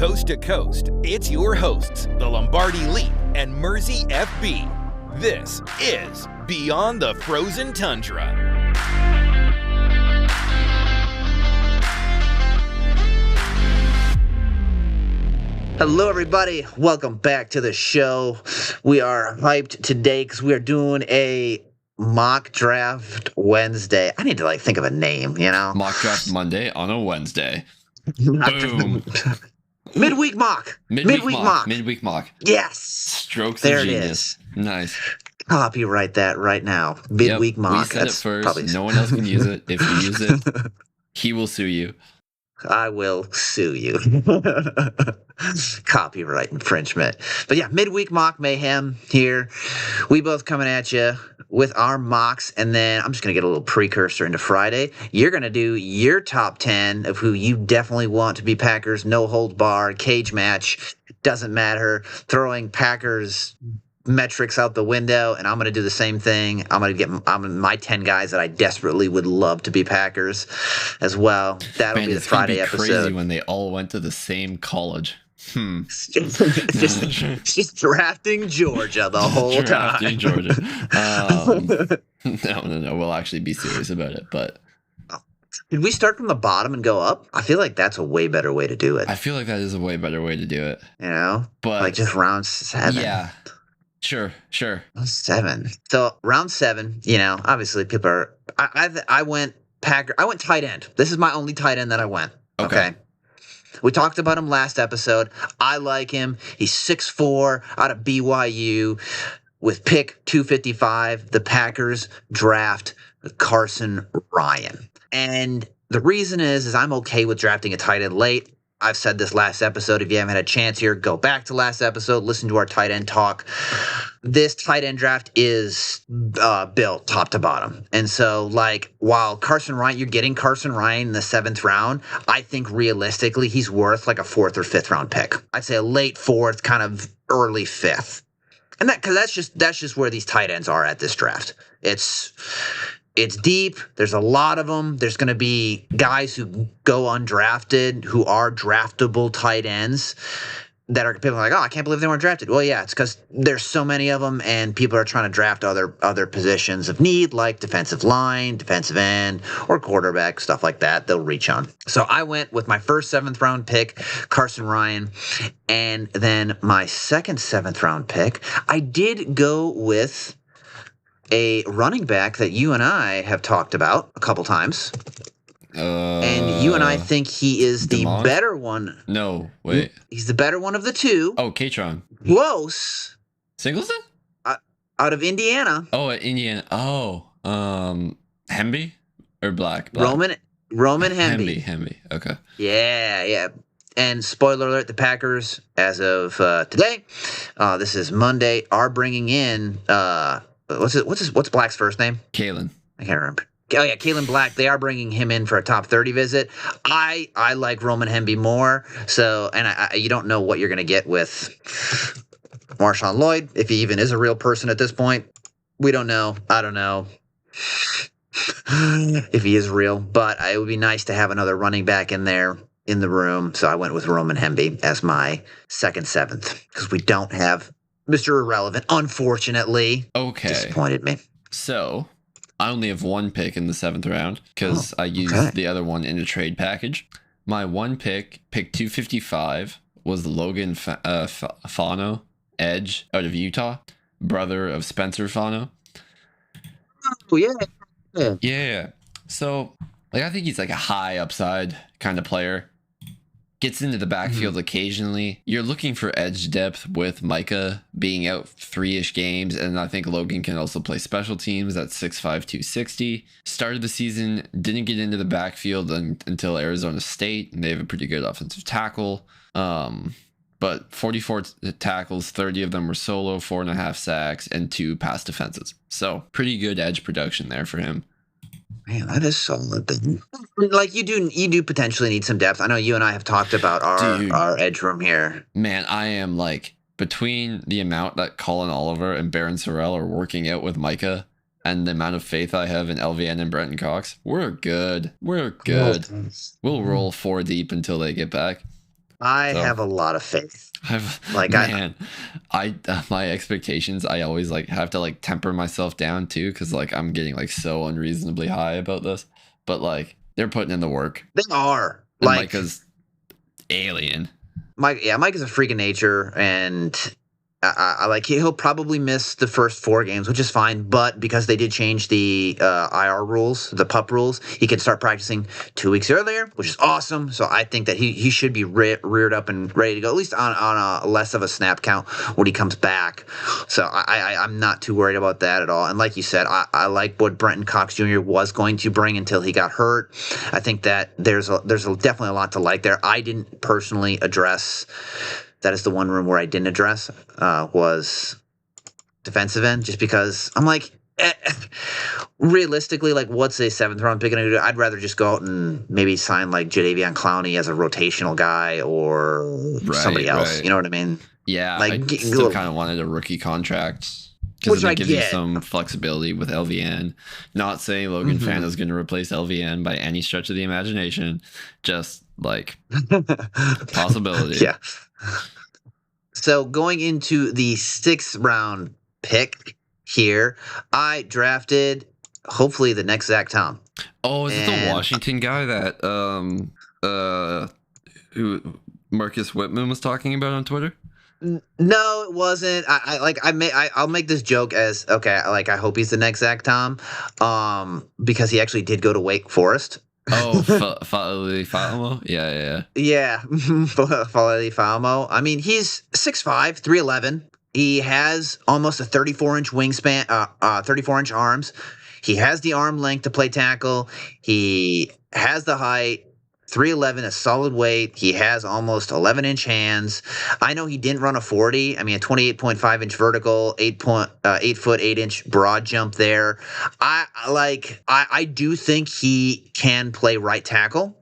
coast to coast, it's your hosts, the Lombardi Leap and Mersey FB. This is Beyond the Frozen Tundra. Hello, everybody. Welcome back to the show. We are hyped today because we are doing a mock draft Wednesday. I need to think of a name, Mock draft Monday on a Wednesday. Boom. Midweek mock. Midweek mock. Yes. Strokes there of genius. It is. Nice. Copyright that right now. Midweek mock. We said it first. No one else can use it. If you use it, he will sue you. I will sue you. Copyright infringement. But yeah, midweek mock mayhem here. We both coming at you with our mocks, and then I'm just going to get a little precursor into Friday. You're going to do your top 10 of who you definitely want to be Packers, no hold bar, cage match, doesn't matter, throwing Packers metrics out the window, and I'm going to do the same thing. I'm going to get my 10 guys that I desperately would love to be Packers as well. That'll be the Friday episode. Crazy when they all went to the same college. Just drafting Georgia the whole time. Georgia. No. We'll actually be serious about it. But did we start from the bottom and go up? I feel like that's a way better way to do it. I feel like that is a way better way to do it. But just round 7. Yeah. Sure. 7. So round 7, obviously people are. I went Packer. I went tight end. This is my only tight end that I went. Okay. We talked about him last episode. I like him. He's 6'4", out of BYU. With pick 255, the Packers draft Carson Ryan. And the reason is I'm okay with drafting a tight end late. I've said this last episode. If you haven't had a chance here, go back to last episode, listen to our tight end talk. This tight end draft is built top to bottom. And so, while Carson Ryan, you're getting Carson Ryan in the 7th round, I think realistically he's worth a 4th or 5th round pick. I'd say a late 4th, kind of early 5th. And because that's just where these tight ends are at this draft. It's deep. There's a lot of them. There's going to be guys who go undrafted, who are draftable tight ends that are people are like, oh, I can't believe they weren't drafted. Well, yeah, it's because there's so many of them, and people are trying to draft other positions of need, like defensive line, defensive end, or quarterback, stuff like that. They'll reach on. So I went with my first 7th round pick, Carson Ryan, and then my second 7th round pick, I did go with a running back that you and I have talked about a couple times. And you and I think he is the better one. No, wait. He's the better one of the two. Oh, Katron. Close. Singleton? Out of Indiana. Oh, Indiana. Oh, Hemby? Or Black? Roman Hemby. Hemby. Okay. Yeah. And spoiler alert, the Packers, as of today, this is Monday, are bringing in what's Black's first name? Kalen. I can't remember. Oh yeah, Kalen Black. They are bringing him in for a top 30 visit. I like Roman Hemby more. So, and you don't know what you're going to get with Marshawn Lloyd, if he even is a real person at this point. We don't know. I don't know if he is real, but it would be nice to have another running back in there in the room. So I went with Roman Hemby as my second 7th because we don't have Mr. Irrelevant, unfortunately. Okay. Disappointed me. So I only have one pick in the 7th round because I used the other one in a trade package. My one pick 255, was Logan Fano, edge out of Utah, brother of Spencer Fano. Oh, yeah. Yeah. So, I think he's a high upside kind of player. Gets into the backfield occasionally. You're looking for edge depth with Micah being out 3-ish games, and I think Logan can also play special teams at 6'5", 260. Started the season, didn't get into the backfield until Arizona State, and they have a pretty good offensive tackle. But 44 tackles, 30 of them were solo, 4.5 sacks, and 2 pass defenses. So pretty good edge production there for him. Man, that is solid. You do potentially need some depth. I know you and I have talked about our edge room here. Man, I am between the amount that Colin Oliver and Baron Sorrell are working out with Micah and the amount of faith I have in LVN and Brenton Cox, we're good. We'll roll 4 deep until they get back. I So- have a lot of faith. Like, man, I my expectations, I always like have to like temper myself down too, because like I'm getting like so unreasonably high about this. But like they're putting in the work. They are. And Like Micah's alien. Mike is a freak of nature, and I like he'll probably miss the first 4 games, which is fine. But because they did change the IR rules, the pup rules, he can start practicing 2 weeks earlier, which is awesome. So I think that he should be reared up and ready to go, at least on a less of a snap count when he comes back. So I'm not too worried about that at all. And like you said, I like what Brenton Cox Jr. was going to bring until he got hurt. I think that there's definitely a lot to like there. I didn't personally address. That is the one room where I didn't address was defensive end, just because I'm like, realistically, like what's a 7th round pick gonna do? I'd rather just go out and maybe sign like Jadeveon Clowney as a rotational guy or somebody else. Right. You know what I mean? Yeah, Like, I still kind of wanted a rookie contract because it gives you some flexibility with LVN. Not saying Logan Fan is going to replace LVN by any stretch of the imagination, just like possibility. Yeah. So going into the 6th round pick here, I drafted hopefully the next Zach Tom. Oh, is it the Washington guy that who Marcus Whitman was talking about on Twitter? No, it wasn't. I'll make this joke as okay. Like I hope he's the next Zach Tom, because he actually did go to Wake Forest. Oh, Fa'ali Fa'amo? Yeah. Yeah, Fa'ali Fa'amo. I mean, he's 6'5", 311. He has almost a 34-inch wingspan, 34-inch arms. He has the arm length to play tackle. He has the height. 311, a solid weight. He has almost 11-inch hands. I know he didn't run a 40. I mean, a 28.5-inch vertical, 8 foot 8-inch broad jump there. I do think he can play right tackle.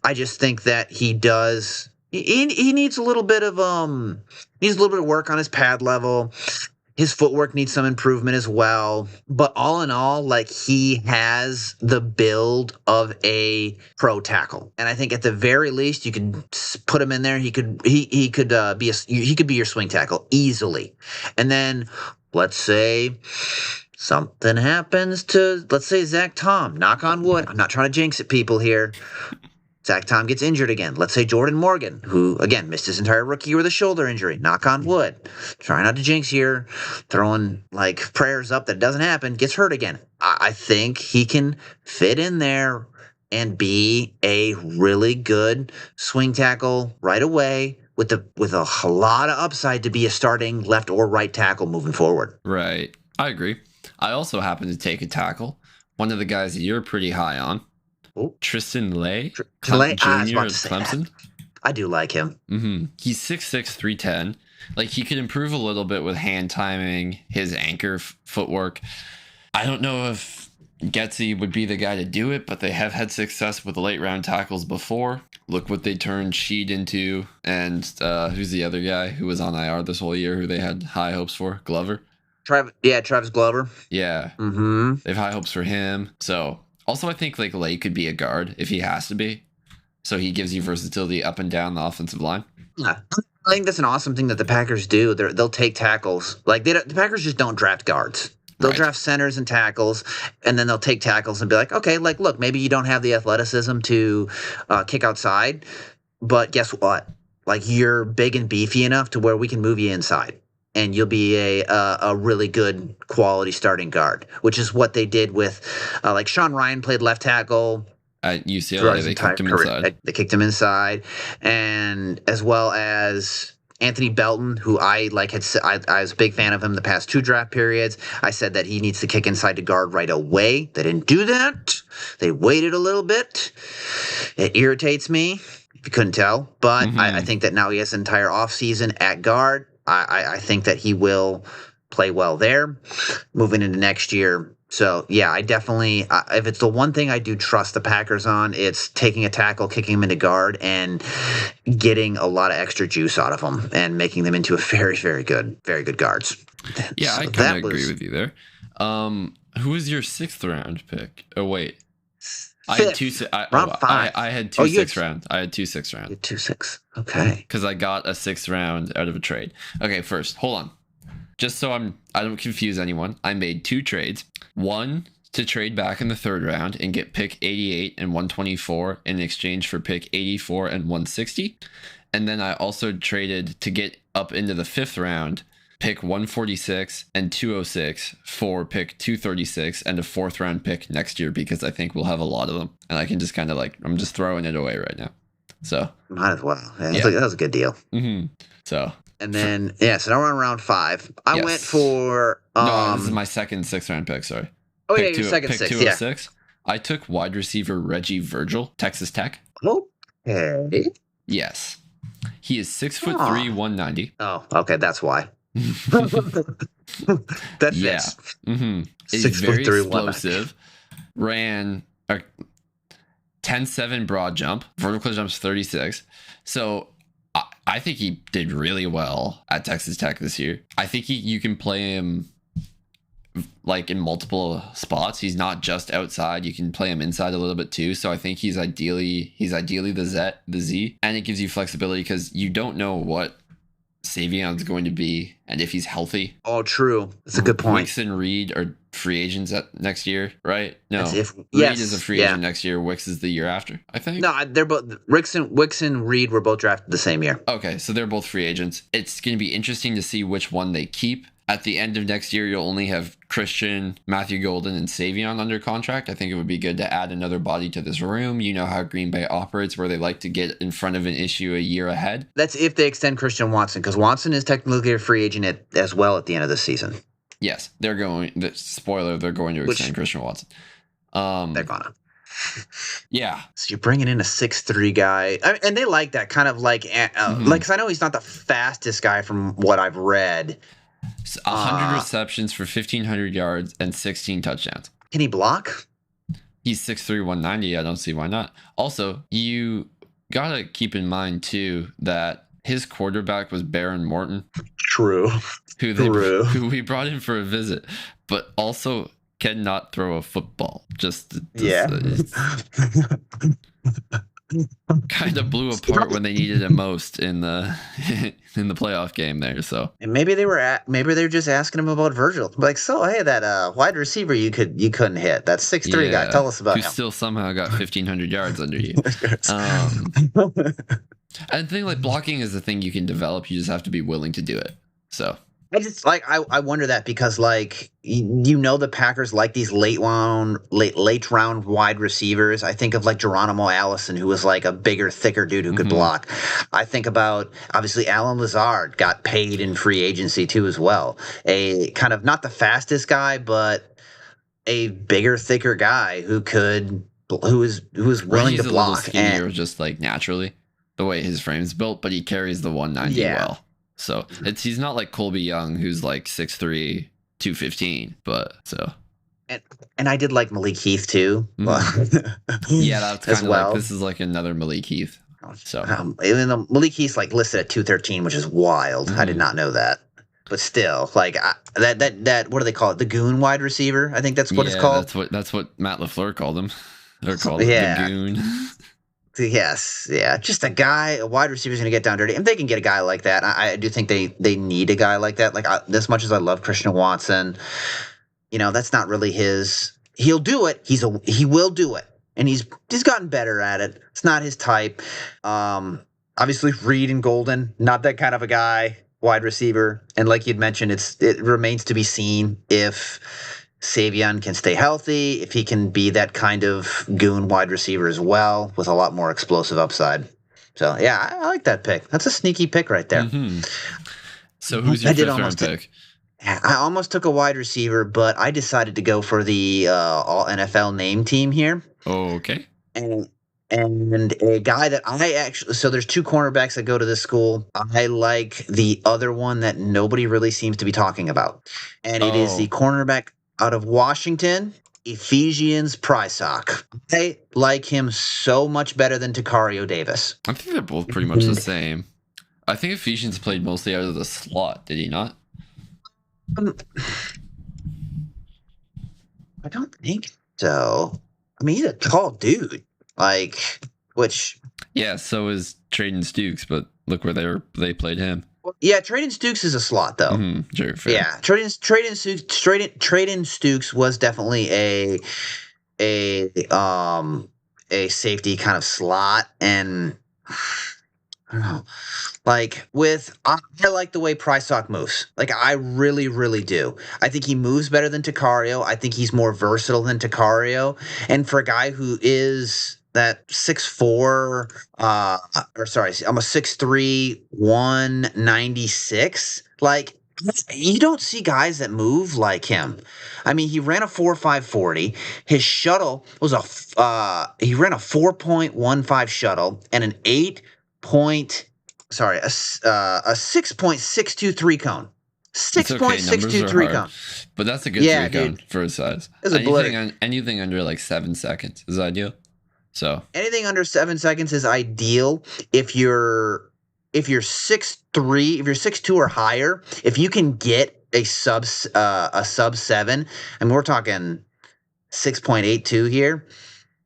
I just think that he does. He needs a little bit of work on his pad level. His footwork needs some improvement as well. But all in all, like he has the build of a pro tackle. And I think at the very least you could put him in there. He could be your swing tackle easily. And then let's say something happens to, let's say Zach Tom, knock on wood. I'm not trying to jinx it, people here. Zach Tom gets injured again. Let's say Jordan Morgan, who, again, missed his entire rookie year with a shoulder injury. Knock on wood. Try not to jinx here. Throwing, like, prayers up that it doesn't happen. Gets hurt again. I think he can fit in there and be a really good swing tackle right away with a lot of upside to be a starting left or right tackle moving forward. Right. I agree. I also happen to take a tackle. One of the guys that you're pretty high on. Tristan Lay, Jr. of Clemson. I do like him. Mm-hmm. He's 6'6", 310. Like he could improve a little bit with hand timing, his anchor footwork. I don't know if Getsy would be the guy to do it, but they have had success with late round tackles before. Look what they turned Sheed into, and who's the other guy who was on IR this whole year who they had high hopes for? Glover. Travis Glover. Yeah. Mm-hmm. They have high hopes for him. So. Also, I think like Lay could be a guard if he has to be. So he gives you versatility up and down the offensive line. Yeah. I think that's an awesome thing that the Packers do. They'll take tackles. Like the Packers just don't draft guards. They'll draft centers and tackles, and then they'll take tackles and be like, okay, like look, maybe you don't have the athleticism to kick outside, but guess what? Like you're big and beefy enough to where we can move you inside. And you'll be a really good quality starting guard, which is what they did with, like Sean Ryan played left tackle at UCLA. They kicked him inside. They kicked him inside, and as well as Anthony Belton, who I was a big fan of him the past 2 draft periods. I said that he needs to kick inside to guard right away. They didn't do that. They waited a little bit. It irritates me if you couldn't tell, but I think that now he has an entire offseason at guard. I think that he will play well there moving into next year. So, yeah, I definitely if it's the one thing I do trust the Packers on, it's taking a tackle, kicking him into guard, and getting a lot of extra juice out of them and making them into a very, very good guards. Yeah, so I kind of agree with you there. Who was your 6th round pick? Oh, wait. I had two. Round 5. I had two Oh, you had- 6th round. I had two 6th round. 2-6. Okay. Because I got a 6th round out of a trade. Okay, first, hold on. Just so I don't confuse anyone, I made 2 trades. One to trade back in the 3rd round and get pick 88 and 124 in exchange for pick 84 and 160. And then I also traded to get up into the 5th round, pick 146 and 206 for pick 236 and a 4th round pick next year, because I think we'll have a lot of them. And I can just kind of I'm just throwing it away right now. So might as well. Yeah. That was a good deal. So And then so now we're on round 5. I Yes. went for no, this is my second 6th round pick. Sorry. oh yeah, Pick your second pick 6. 206. I took wide receiver Reggie Virgil, Texas Tech. Yeah. Okay. Yes, he is 6'3", Aw. 190. Oh, okay, that's why. That fits. Yeah. He's 6'3", very 190. explosive. Ran a 10-7 broad jump. Vertical jumps 36. So I think he did really well at Texas Tech this year. I think you can play him like in multiple spots. He's not just outside. You can play him inside a little bit too. So I think he's ideally the Z, and it gives you flexibility because you don't know what Savion's going to be and if he's healthy. Oh, true. That's a good point. Wicks and Reed are free agents next year, right? No, As Reed yes, is a free agent next year. Wicks is the year after, I think. No, they're both Wicks and Reed were both drafted the same year. Okay, so they're both free agents. It's going to be interesting to see which one they keep. At the end of next year, you'll only have Christian, Matthew Golden, and Savion under contract. I think it would be good to add another body to this room. You know how Green Bay operates, where they like to get in front of an issue a year ahead. That's if they extend Christian Watson, because Watson is technically a free agent as well at the end of the season. Yes, they're going. Spoiler: they're going to extend Christian Watson. They're gonna. Yeah. So you're bringing in a 6'3" guy, and they like that kind of like, because I know he's not the fastest guy from what I've read. 100 receptions for 1,500 yards and 16 touchdowns. Can he block? He's 6'3", 190. I don't see why not. Also, you gotta keep in mind too that his quarterback was Baron Morton, True. who we brought in for a visit, but also cannot throw a football. Kind of blew apart when they needed it most in the playoff game there. So And maybe they're just asking him about Virgil. Like, so hey, that wide receiver you couldn't hit. That 6'3" guy. Tell us about who him. still somehow got 1,500 yards under you. I think like blocking is the thing you can develop. You just have to be willing to do it. So I just I wonder that because like the Packers like these late round wide receivers. I think of like Geronimo Allison, who was like a bigger, thicker dude who could block. I think about obviously Alan Lazard got paid in free agency too as well. A kind of not the fastest guy, but a bigger, thicker guy who was willing he's to a block. little skinnier, just like naturally the way his frame's built, but he carries the 190 well. So he's not like Colby Young, who's like 6'3", 215, but so. And I did like Malik Heath too. Yeah, that's kind of well. like, this is like another Malik Heath. So even though Malik Heath's like listed at 213, which is wild. I did not know that. But still, like that what do they call it? The goon wide receiver? I think that's what it's called. That's what Matt LaFleur called him. They're called the goon. Yes, yeah, just a wide receiver's gonna get down dirty, and they can get a guy like that. I do think they need a guy like that. Like as much as I love Christian Watson, that's not really his. He'll do it. He will do it, and he's gotten better at it. It's not his type. Obviously Reed and Golden, not that kind of a guy, wide receiver. And like you'd mentioned, it remains to be seen if Savion can stay healthy, if he can be that kind of goon wide receiver as well, with a lot more explosive upside. So, yeah, I like that pick. That's a sneaky pick right there. So who's your 5th round pick? I almost took a wide receiver, but I decided to go for the all-NFL name team here. Okay. And a guy that so there's 2 cornerbacks that go to this school. I like the other one that nobody really seems to be talking about. And it is the cornerback out of Washington, Ephesians Prysock. I like him so much better than Takario Davis. I think they're both pretty much the same. I think Ephesians played mostly out of the slot, did he not? I don't think so. I mean, he's a tall dude. Like, which Yeah, so is Traden Stukes, but look where they played him. yeah, Traden Stukes is a slot though. Sure, fair. Yeah, Traden Stukes was definitely a safety kind of slot, and I don't know. Like I like the way Price Talk moves. Like I really, really do. I think he moves better than Takario. I think he's more versatile than Takario. And for a guy who is that 6'4", or sorry, I'm a 6'3", 196. Like you don't see guys that move like him. I mean, he ran a 4.5 40. His shuttle was he ran a 4.15 shuttle and an 6.623 cone. It's okay, numbers are 6.623 hard, cone. but that's a good Yeah, 3 cone dude. for his size. It's a blur. Anything under like 7 seconds is ideal. So Anything under 7 seconds is ideal if you're 6'3", if you're 6'2" or higher. If you can get a sub 7, and we're talking 6.82 here,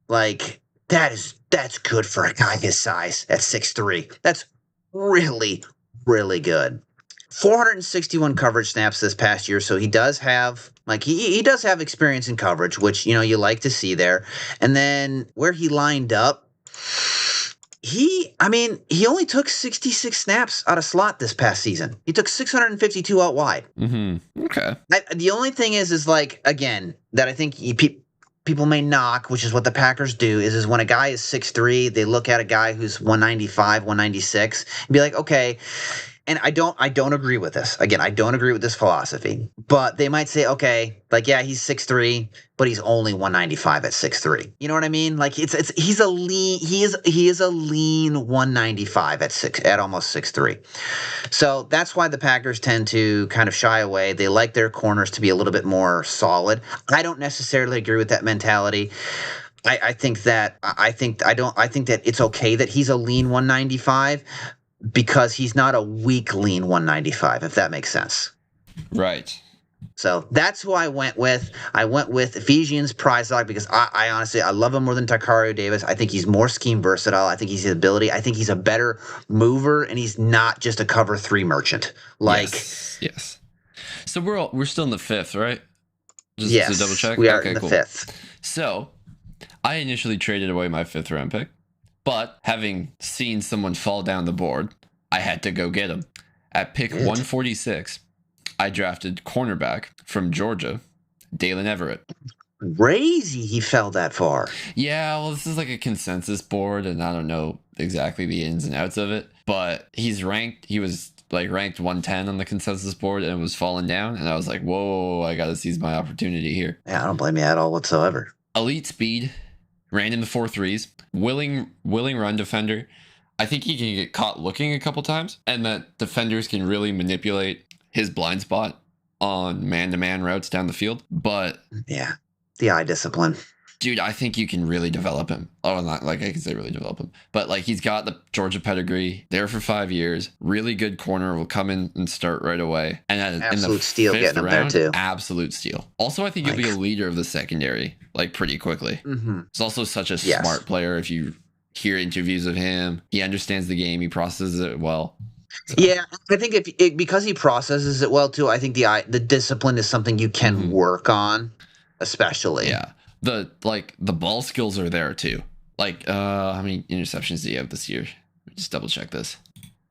like that's good for a guy his size at 6'3". That's really, really good. 461 coverage snaps this past year, so he does have he does have experience in coverage, which you like to see there. And then where he lined up, he only took 66 snaps out of slot this past season. He took 652 out wide. Okay. The only thing is like, again, that I think people may knock, which is what the Packers do, is when a guy is 6'3", they look at a guy who's 195, 196, and be like, okay. And I don't agree with this. Again, I don't agree with this philosophy. But they might say, okay, like, yeah, he's 6'3", but he's only 195 at 6'3". You know what I mean? Like he is a lean 195 at almost 6'3". So that's why the Packers tend to kind of shy away. They like their corners to be a little bit more solid. I don't necessarily agree with that mentality. I think that it's okay that he's a lean 195. Because he's not a weak lean 195, if that makes sense. Right. So that's who I went with. I went with Ephesians Prize Dog because I honestly, I love him more than Takario Davis. I think he's more scheme versatile. I think he's his ability. I think he's a better mover, and he's not just a cover 3 merchant. Like yes. So we're still in the 5th, right? Just yes, to double check. We are in the 5th. So I initially traded away my 5th round pick. But having seen someone fall down the board, I had to go get him. At pick 146, I drafted cornerback from Georgia, Dalen Everett. Crazy he fell that far. Yeah, well, this is like a consensus board, and I don't know exactly the ins and outs of it. But he was like ranked 110 on the consensus board, and it was falling down. And I was like, whoa, I got to seize my opportunity here. Yeah, I don't blame you at all whatsoever. Elite speed, ran in the 4.3s. Willing run defender. I think he can get caught looking a couple times, and that defenders can really manipulate his blind spot on man-to-man routes down the field. But yeah, the eye discipline. Dude, I think you can really develop him. Oh, not like I can say really develop him, but like he's got the Georgia pedigree, there for 5 years, really good corner, will come in and start right away. And absolute in the steal getting him there too. Absolute steal. Also, I think he'll be a leader of the secondary like pretty quickly. He's also such a smart player. If you hear interviews of him, he understands the game, he processes it well. So. Yeah, I think because he processes it well too. I think the discipline is something you can work on, especially. Yeah. The ball skills are there too. Like, how many interceptions do you have this year? Just double check this.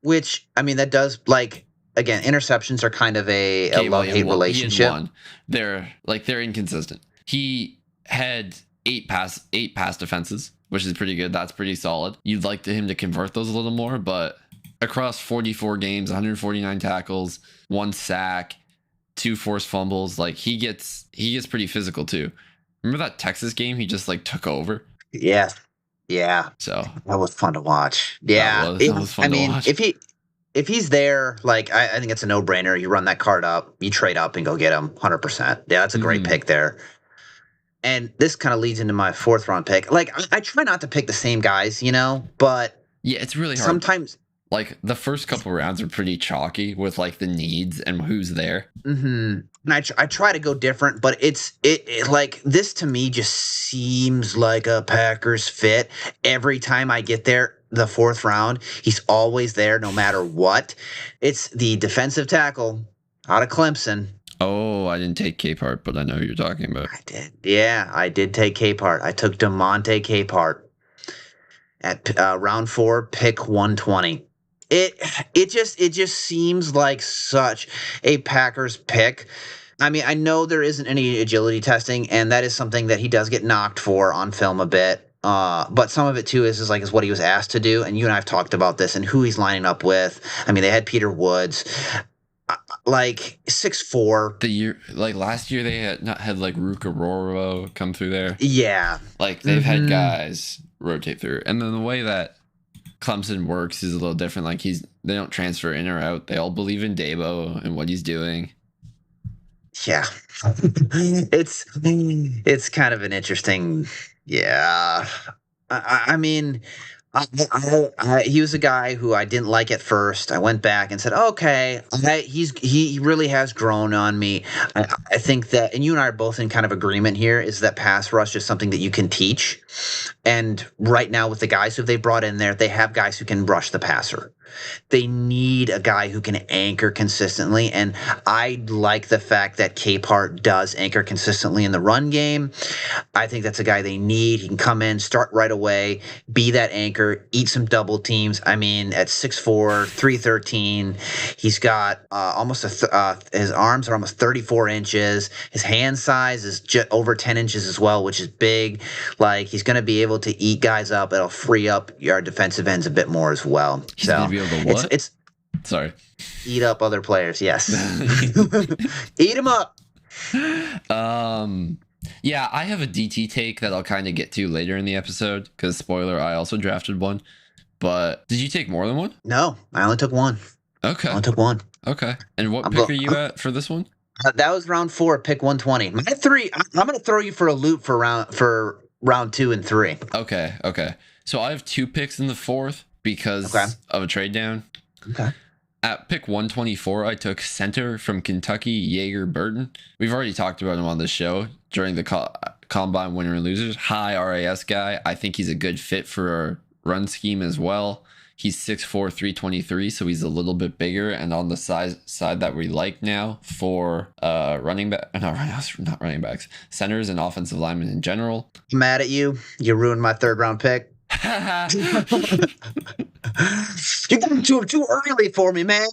Which, I mean, that does, like, again, interceptions are kind of a love-hate relationship. They're inconsistent. He had 8 pass defenses, which is pretty good. That's pretty solid. You'd like him to convert those a little more, but across 44 games, 149 tackles, 1 sack, 2 forced fumbles, like he gets pretty physical too. Remember that Texas game? He just like took over. Yeah. So that was fun to watch. Yeah, that was fun to watch. If he's there, like I think it's a no-brainer. You run that card up, you trade up, and go get him 100%. Yeah, that's a great pick there. And this kind of leads into my 4th round pick. Like I try not to pick the same guys, but yeah, it's really hard. like the first couple rounds are pretty chalky with like the needs and who's there. And I try to go different, but it like this to me just seems like a Packers fit. Every time I get there, the fourth round, he's always there no matter what. It's the defensive tackle out of Clemson. Oh, I didn't take Capehart, but I know who you're talking about. I did. Yeah, I did take Capehart. I took DeMonte Capehart at round 4, pick 120. It just seems like such a Packers pick. I mean, I know there isn't any agility testing, and that is something that he does get knocked for on film a bit. But some of it too is what he was asked to do, and you and I have talked about this and who he's lining up with. I mean, they had Peter Woods, like 6'4". The year, like last year, they had like Ruka Roro come through there. Yeah, like they've had guys rotate through, and then the way that Clemson works is a little different. Like they don't transfer in or out. They all believe in Dabo and what he's doing. Yeah, it's kind of an interesting. Yeah, I mean, he was a guy who I didn't like at first. I went back and said, okay, he really has grown on me. I think that, and you and I are both in kind of agreement here, is that pass rush is something that you can teach. And right now with the guys who they've brought in there, they have guys who can rush the passer. They need a guy who can anchor consistently, and I like the fact that Capehart does anchor consistently in the run game. I think that's a guy they need. He can come in, start right away, be that anchor, eat some double teams. I mean, at 6'4", 313, he's got almost his arms are almost 34 inches. His hand size is just over 10 inches as well, which is big. Like, he's going to be able to eat guys up. It'll free up your defensive ends a bit more as well. He's going to be able to what? It's sorry. Eat up other players, yes. Eat them up. Yeah, I have a DT take that I'll kind of get to later in the episode, because spoiler, I also drafted one. But did you take more than one? No, I only took one. Okay. I only took one. Okay. And what pick are you at for this one? That was round 4, pick 120. My 3, I'm going to throw you for a loop for round 2 and 3. Okay. So I have 2 picks in the 4th because of a trade down. Okay. At pick 124, I took center from Kentucky, Jaeger Burton. We've already talked about him on this show during the Combine Winner and Losers. High RAS guy. I think he's a good fit for our run scheme as well. He's 6'4", 323, so he's a little bit bigger and on the side that we like now for not running backs, centers and offensive linemen in general. I'm mad at you. You ruined my 3rd round pick. You got too early for me, man.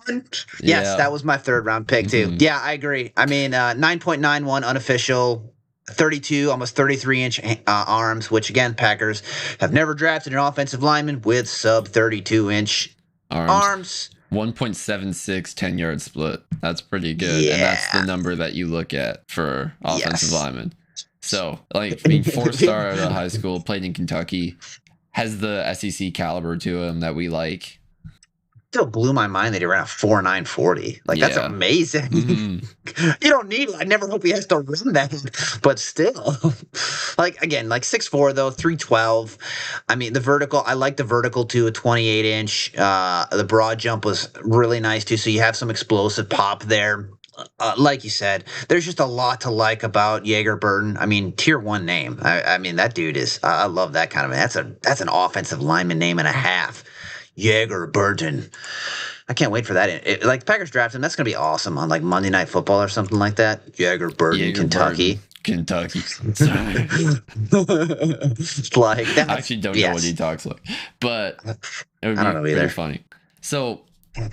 Yes, that was my 3rd round pick too. Yeah, I agree. I mean, 9.91 unofficial, 32, almost 33-inch arms, which again, Packers have never drafted an offensive lineman with sub 32-inch arms. 1.76 10-yard split. That's pretty good. Yeah. And that's the number that you look at for offensive linemen. So, like, being 4-star out of high school, played in Kentucky, has the SEC caliber to him that we like. Still blew my mind that he ran a 4.940. Like, that's amazing. You don't need it. I never hope he has to run that, but still. Like, again, like 6'4", though, 312. I mean, the vertical, I like the vertical too, a 28-inch. The broad jump was really nice too, so you have some explosive pop there. Like you said, there's just a lot to like about Jaeger Burton. I mean, tier 1 name. I mean, that dude is. I love that kind of. That's an offensive lineman name and a half. Jaeger Burton. I can't wait for that. Like Packers draft him, that's gonna be awesome on like Monday Night Football or something like that. Jaeger Burton, Kentucky. Kentucky. Sorry. Like that. I actually don't know what he talks like, but it would be pretty funny. So.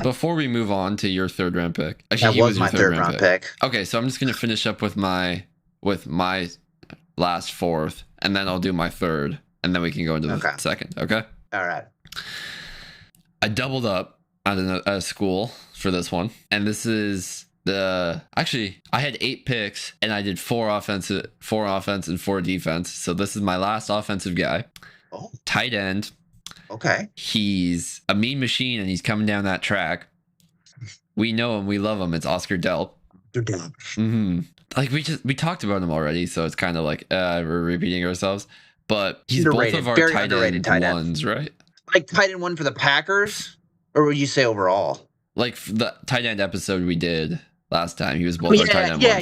Before we move on to your 3rd round pick, actually, that was my 3rd round pick. Okay, so I'm just gonna finish up with my last 4th, and then I'll do my 3rd, and then we can go into the 2nd. Okay. All right. I doubled up at a school for this one, and this is actually I had 8 picks, and I did 4 offense, and 4 defense. So this is my last offensive guy. Oh. Tight end. Okay. He's a mean machine, and he's coming down that track. We know him. We love him. It's Oscar Delp. Like we talked about him already, so it's kind of like we're repeating ourselves. But he's underrated. Both of our tight end ones, right? Like tight end 1 for the Packers. Or would you say overall? Like the tight end episode we did last time, he was both our tight end. Yeah.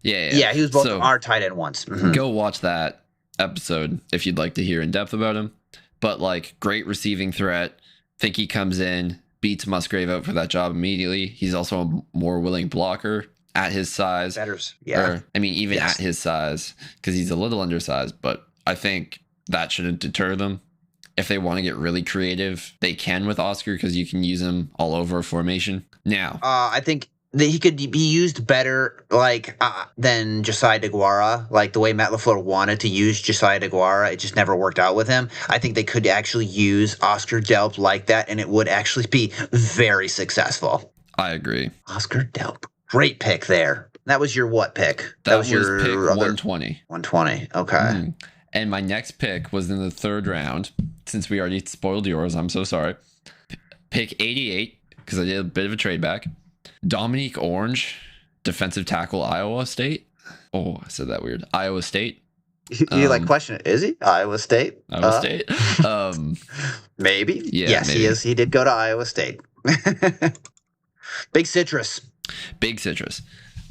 Yeah, He was both our tight end once. Mm-hmm. Go watch that episode if you'd like to hear in depth about him. But like, great receiving threat. Think he comes in, beats Musgrave out for that job immediately. He's also a more willing blocker at his size. Yeah. Even at his size, because he's a little undersized. But I think that shouldn't deter them. If they want to get really creative, they can with Oscar, because you can use him all over a formation. Now, I think that he could be used better, than Josiah DeGuara. Like the way Matt LaFleur wanted to use Josiah DeGuara, it just never worked out with him. I think they could actually use Oscar Delp like that, and it would actually be very successful. I agree. Oscar Delp, great pick there. That was your what pick? That was your pick 120. 120. Okay. Mm. And my next pick was in the third round. Since we already spoiled yours, I'm so sorry. Pick 88, because I did a bit of a trade back. Dominique Orange, defensive tackle, Iowa State. Oh, I said that weird. Iowa State. You question it. Is he? Iowa State? Iowa State. Maybe. Yeah, yes, maybe. He is. He did go to Iowa State. Big Citrus.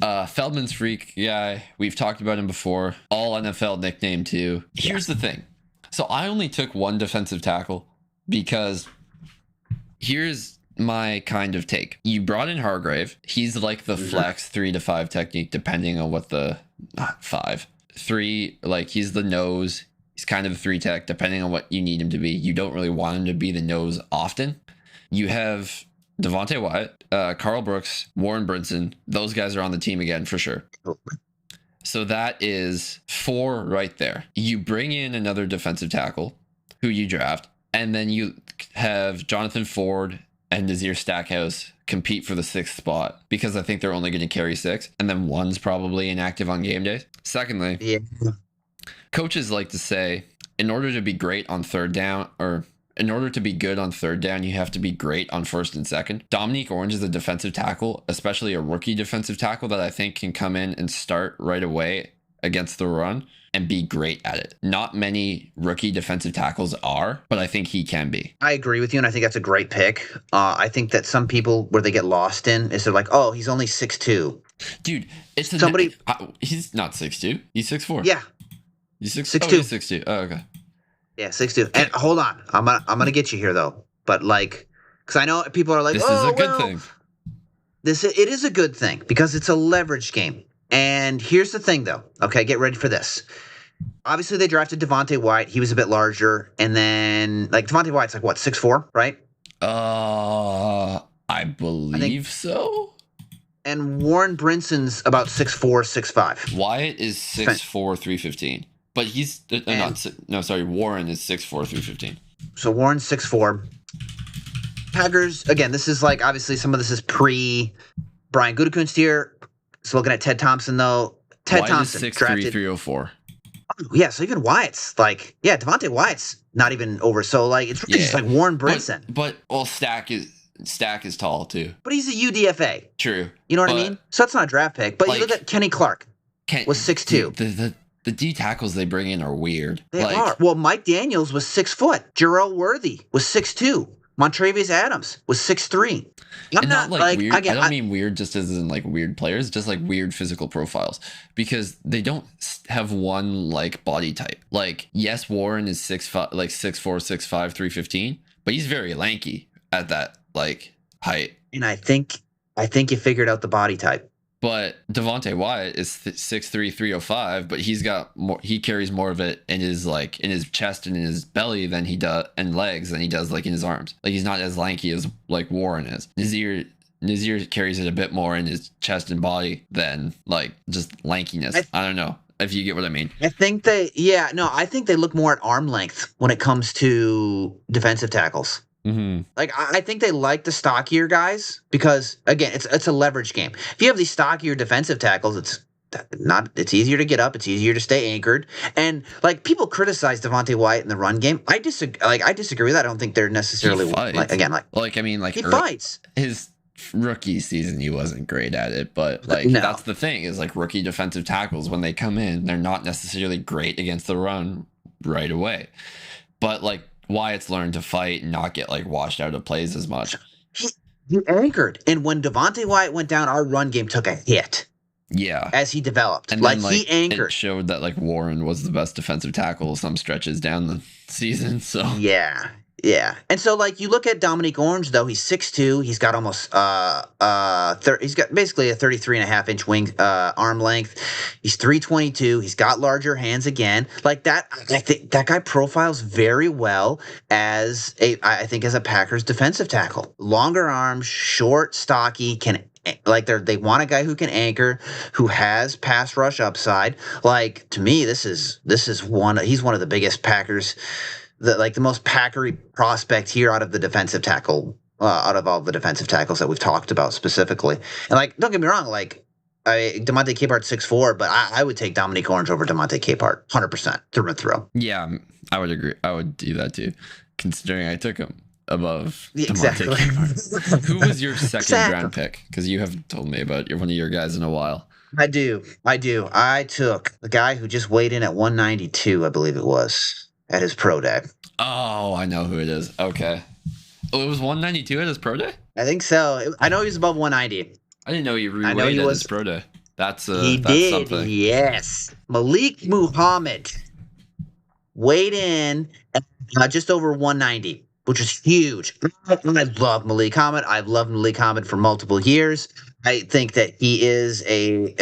Feldman's freak guy. We've talked about him before. All NFL nickname too. Here's the thing. So I only took one defensive tackle because here's my kind of take. You brought in Hargrave. He's like the flex 3 to 5 technique, depending on what the 3, like he's the nose. He's kind of a 3 tech, depending on what you need him to be. You don't really want him to be the nose often. You have Devontae Wyatt, Carl Brooks, Warren Brinson. Those guys are on the team again for sure. So that is 4 right there. You bring in another defensive tackle who you draft, and then you have Jonathan Ford and Nazir Stackhouse compete for the 6th spot, because I think they're only going to carry 6, and then one's probably inactive on game days. Secondly, coaches like to say, in order to be great on third down, or in order to be good on third down, you have to be great on first and second. Dominique Orange is a defensive tackle, especially a rookie defensive tackle, that I think can come in and start right away against the run and be great at it. Not many rookie defensive tackles are, but I think he can be. I agree with you, and I think that's a great pick. I think that some people, where they get lost in, is they're like, oh, he's only 6'2". Dude, it's somebody. He's not 6'2". He's 6'4". Yeah. He's 6'2". Oh, he's 6'2". Oh, okay. Yeah, 6'2". And hold on, I'm gonna get you here though. But because I know people are like, this is a good thing. It is a good thing because it's a leverage game. And here's the thing though. Okay, get ready for this. Obviously, they drafted Devontae Wyatt. He was a bit larger, and then Devontae Wyatt's 6'4", right? I believe so. And Warren Brinson's about 6'4", 6'5". Wyatt is 6'4", 315. But he's Warren is 6'4", 315. So Warren's 6'4". Packers, again, this is obviously some of this is pre Brian Gutekunst here. So looking at Ted Thompson though. Ted Thompson is 6'3", drafted 304. Oh, yeah, so even Wyatt's Devontae Wyatt's not even over. So it's really just Warren Brinson. But Stack is tall too. But he's a UDFA. True. You know what I mean? So that's not a draft pick. But you look at Kenny Clark. Was 6'2". The D tackles they bring in are weird. They are. Well, Mike Daniels was 6 foot. Jarrell Worthy was 6'2". Montravius Adams was 6'3". I'm not weird. I don't mean weird just as in weird players, just weird physical profiles, because they don't have one body type. Yes, Warren is 6'5", 6'4", 6'5", 315, but he's very lanky at that height. And I think you figured out the body type. But Devontae Wyatt is 6'3", 305, but he's got more. He carries more of it in his in his chest and in his belly than he does, and legs than he does in his arms. He's not as lanky as Warren is. Nazir carries it a bit more in his chest and body than just lankiness. I don't know if you get what I mean. I think I think they look more at arm length when it comes to defensive tackles. Mm-hmm. I think they like the stockier guys because, again, it's a leverage game. If you have these stockier defensive tackles, it's easier to get up, it's easier to stay anchored. And people criticize Devontae Wyatt in the run game. I disagree with that. I don't think they're necessarily he fights. His rookie season he wasn't great at it, but that's the thing is rookie defensive tackles, when they come in, they're not necessarily great against the run right away. But Wyatt's learned to fight and not get washed out of plays as much. He anchored. And when Devontae Wyatt went down, our run game took a hit. Yeah. As he developed. And like, then, he anchored. It showed that, like, Warren was the best defensive tackle some stretches down the season, so. Yeah. Yeah. And so, like, you look at Dominique Orange, though, he's 6'2". He's got almost, he's got basically a 33.5-inch wing, arm length. He's 322. He's got larger hands again. Like, that, I think that guy profiles very well as a Packers defensive tackle. Longer arms, short, stocky, they want a guy who can anchor, who has pass rush upside. Like, to me, he's one of the biggest Packers, the most Packery prospect here out of the defensive tackle, out of all the defensive tackles that we've talked about specifically. And, like, don't get me wrong, like, Demonte Capart's 6'4", but I would take Dominique Orange over Demonte Capart 100% through and through. Yeah, I would agree. I would do that too, considering I took him above Exactly. Demonte Capart. Who was your second round pick? Because you haven't told me about one of your guys in a while. I do. I took the guy who just weighed in at 192, I believe it was, at his pro day. Oh, I know who it is. Okay. Oh, it was 192 at his pro day? I think so. I know he was above 190. I didn't know he reweighed at his pro day. That's something. Yes. Malik Muhammad weighed in at just over 190. Which is huge. I love Malik Muhammad. I've loved Malik Muhammad for multiple years. I think that he is even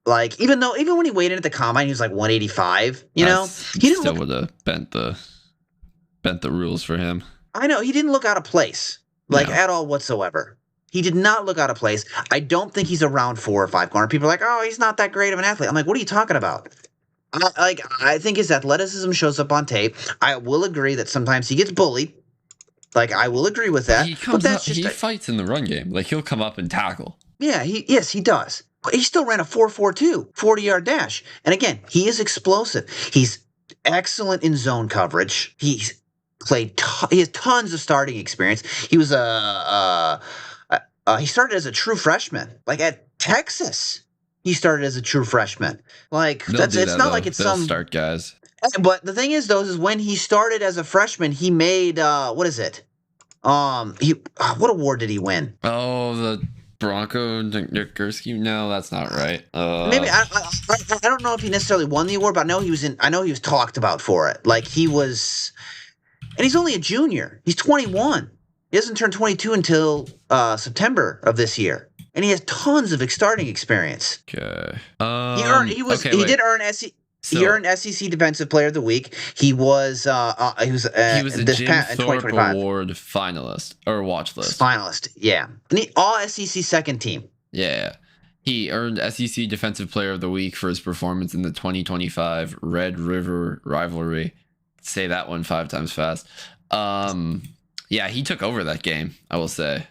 when he weighed in at the combine, he was like 185. He didn't would have bent the rules for him. I know he didn't look out of place, at all whatsoever. He did not look out of place. I don't think he's a round 4 or 5 corner. People are like, oh, he's not that great of an athlete. I'm like, what are you talking about? I think his athleticism shows up on tape. I will agree that sometimes he gets bullied. Like, I will agree with that. He fights in the run game. Like, he'll come up and tackle. Yeah, he does. But he still ran a 4.42 40-yard dash. And again, he is explosive. He's excellent in zone coverage. He has tons of starting experience. He was he started as a true freshman, like at Texas. He started as a true freshman. Like, it's not like it's They'll some start guys. But the thing is, though, is when he started as a freshman, he made what is it? What award did he win? Oh, the Bronco Nagurski? No, that's not right. Maybe I don't know if he necessarily won the award, but I know he was talked about for it. Like, he was, and he's only a junior. He's 21. He doesn't turn 22 until September of this year. And he has tons of starting experience. Okay. He did earn he earned SEC Defensive Player of the Week. He was a Jim Thorpe Award finalist or watch list. Finalist, yeah. And all SEC second team. Yeah. He earned SEC Defensive Player of the Week for his performance in the 2025 Red River rivalry. Say that one 5 times fast. Yeah, he took over that game, I will say.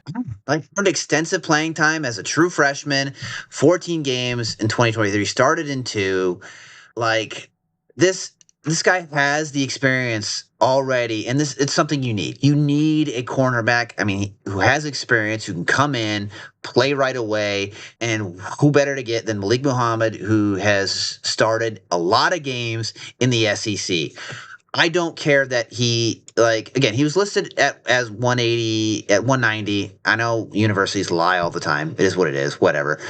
Like, extensive playing time as a true freshman, 14 games in 2023, started in 2. Like, this guy has the experience already, and it's something you need. You need a cornerback, who has experience, who can come in, play right away, and who better to get than Malik Muhammad, who has started a lot of games in the SEC. I don't care that he was listed as 180 at 190. I know universities lie all the time. It is what it is. Whatever.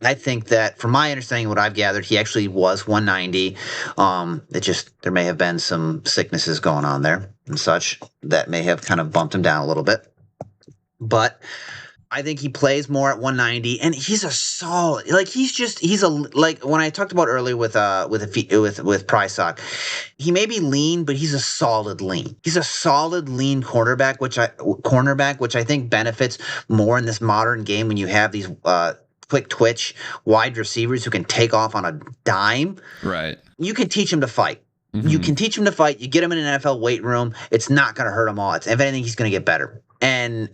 I think that, from my understanding, what I've gathered, he actually was 190. There may have been some sicknesses going on there and such that may have kind of bumped him down a little bit. But I think he plays more at 190, and he's a solid. Like, when I talked about earlier with Prysock, he may be lean, but he's a solid lean. He's a solid lean cornerback, which I think benefits more in this modern game when you have these quick twitch wide receivers who can take off on a dime. Right. You can teach him to fight. Mm-hmm. You can teach him to fight. You get him in an NFL weight room. It's not going to hurt him all. If anything, he's going to get better. And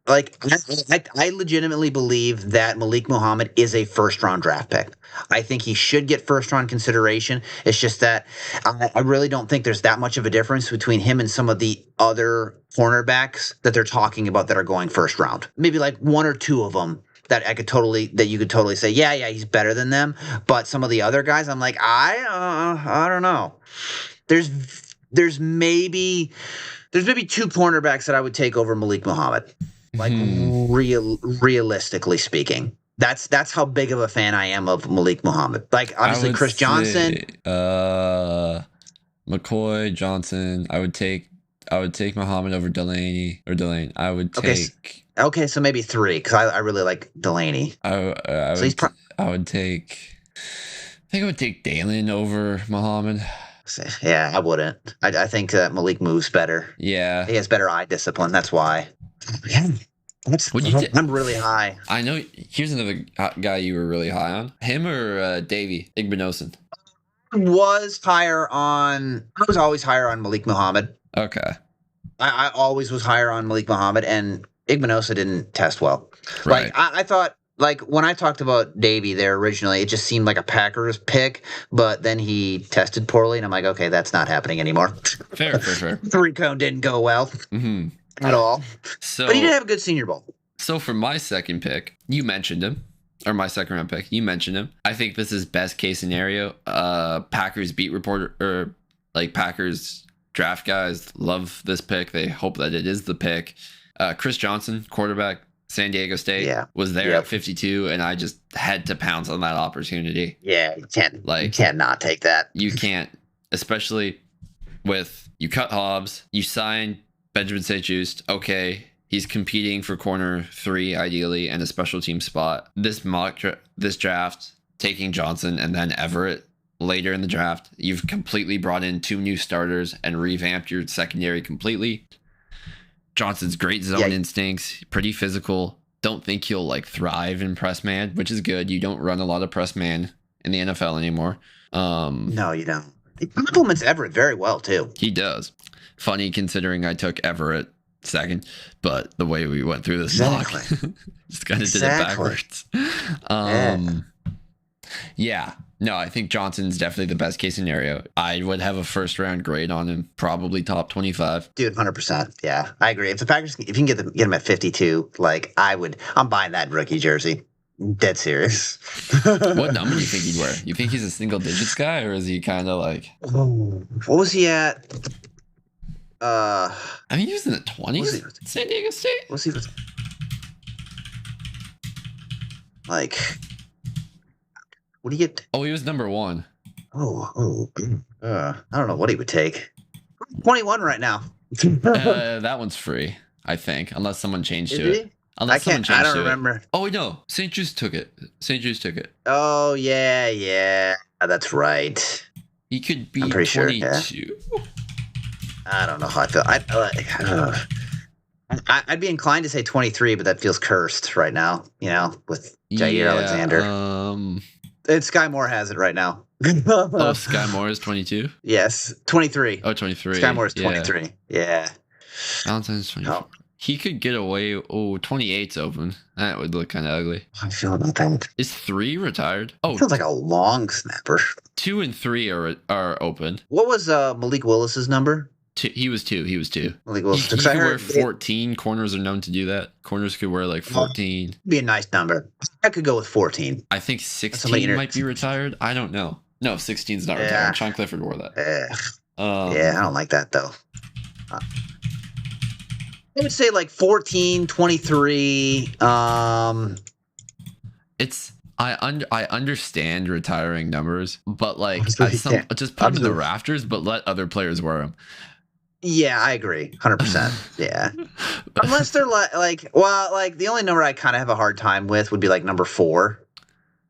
I legitimately believe that Malik Muhammad is a first-round draft pick. I think he should get first-round consideration. It's just that I really don't think there's that much of a difference between him and some of the other cornerbacks that they're talking about that are going first round. Maybe like 1 or 2 of them that you could totally say, yeah, he's better than them. But some of the other guys, I'm like, I don't know. There's maybe 2 cornerbacks that I would take over Malik Muhammad. Like realistically speaking. That's how big of a fan I am of Malik Muhammad. Like obviously Chris Johnson. McCoy, Johnson. I would take Muhammad over Delaney or Delane. I would take. Okay, so maybe 3 because I really like Delaney. I would take. I think I would take Dalen over Muhammad. Yeah, I wouldn't. I think that Malik moves better. Yeah, he has better eye discipline. That's why. Yeah. I'm really high. I know. Here's another guy you were really high on. Him or Davey Igbinosun? I was always higher on Malik Muhammad. Okay. I always was higher on Malik Muhammad, and Igbinosun didn't test well. Right. Like I thought, like when I talked about Davey there originally, it just seemed like a Packers pick, but then he tested poorly, and I'm like, okay, that's not happening anymore. Fair. 3-cone didn't go well. Mm-hmm. At all. So, but he did have a good Senior Bowl. So for my second pick, you mentioned him, or my second round pick, you mentioned him. I think this is best case scenario. Packers beat reporter or like Packers draft guys love this pick. They hope that it is the pick. Chris Johnson, quarterback, San Diego State, was there at 52, and I just had to pounce on that opportunity. Yeah, you cannot take that. You can't, especially with you cut Hobbs, you sign Benjamin St-Juste, okay, he's competing for corner 3 ideally and a special team spot. This draft, taking Johnson and then Everett later in the draft, you've completely brought in 2 new starters and revamped your secondary completely. Johnson's great zone instincts, pretty physical. Don't think he'll like thrive in press man, which is good. You don't run a lot of press man in the NFL anymore. No, you don't. He compliments Everett very well too. He does. Funny considering I took Everett second, but the way we went through this mock, just kind of did it backwards. No, I think Johnson's definitely the best case scenario. I would have a first round grade on him, probably top 25. Dude, 100%. Yeah, I agree. If the Packers, if you can get him at 52, like I'm buying that rookie jersey. Dead serious. What number do you think he'd wear? You think he's a single digits guy, or is he kind of like? What was he at? I mean, he was in the 20s. San Diego State. What's he? Like, what do you get? Oh, he was number 1. I don't know what he would take. 21 right now. That one's free, I think, unless someone changed to it. I don't remember. Oh no, St-Juste took it. Oh yeah, that's right. He could be 22. Sure, yeah. I don't know how I feel. I'd be inclined to say 23, but that feels cursed right now. You know, with Jair Alexander. And Sky Moore has it right now. Oh, Sky Moore is 22? Yes, 23. Oh, 23. Sky Moore is 23. Yeah. Valentine's 24. Oh. He could get away. Oh, 28's open. That would look kind of ugly. How do you feel about that? Is 3 retired? Oh, it feels like a long snapper. 2 and 3 are open. What was Malik Willis's number? He was 2. Malik Willis. He could wear 14. Corners are known to do that. Corners could wear like 14. Be a nice number. I could go with 14. I think 16 might be retired. I don't know. No, 16's not retired. Sean Clifford wore that. I don't like that though. I would say like 14, 23. It's I understand retiring numbers, but like just put them in the rafters, but let other players wear them. Yeah, I agree, 100%. Yeah, unless they're like the only number I kind of have a hard time with would be like number 4,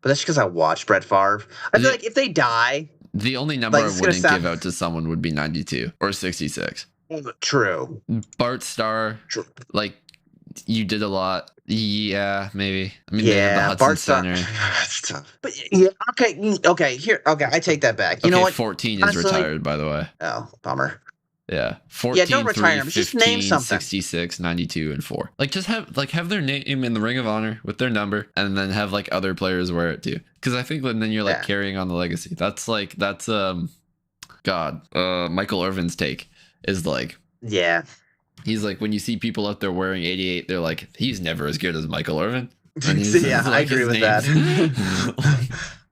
but that's because I watched Brett Favre. I feel like if they die, the only number I wouldn't give out to someone would be 92 or 66. True. Bart Starr, like you did a lot. Yeah, maybe. I mean, they have the Hudson Bart Center. But yeah, okay. Here, I take that back. You know what? 14 is retired, by the way. Oh, bummer. Yeah, 14, don't retire 3, him. 15, just name something. 66, 92, and 4. Like, just have their name in the Ring of Honor with their number, and then have like other players wear it too. Because I think then you're like carrying on the legacy. That's Michael Irvin's take is like, yeah, he's like, when you see people out there wearing 88, they're like, he's never as good as Michael Irvin. Yeah, I agree with that.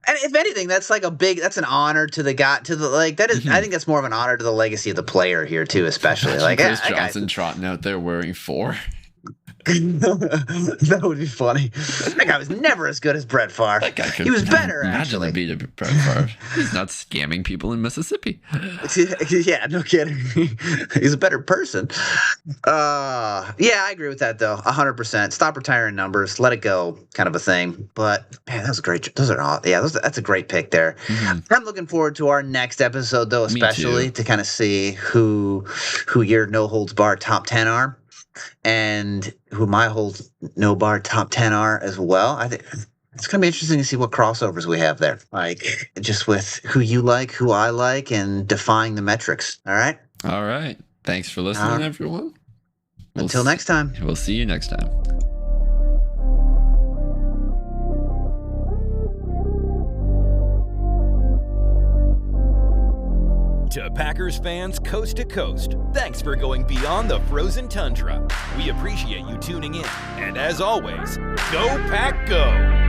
And if anything, that's like that's an honor to the guy, that is, I think that's more of an honor to the legacy of the player here too, especially. Imagine Chris Johnson trotting out there wearing 4. That would be funny. That guy was never as good as Brett Favre. That guy could He was better, imagine actually. beat a Brett Favre. He's not scamming people in Mississippi. Yeah, no kidding. He's a better person. Yeah, I agree with that though. 100%. Stop retiring numbers. Let it go, kind of a thing. But man, that was great. Those are all. Yeah, that's a great pick there. Mm-hmm. I'm looking forward to our next episode though, especially to kind of see who your no holds barred top 10 are, and who my holds no bar top 10 are as well. I think it's gonna be interesting to see what crossovers we have there, like just with who you like, who I like, and defying the metrics. All right. All right. Thanks for listening, everyone. Until next time. We'll see you next time. To Packers fans coast to coast, thanks for going beyond the frozen tundra. We appreciate you tuning in. And as always, go Pack Go!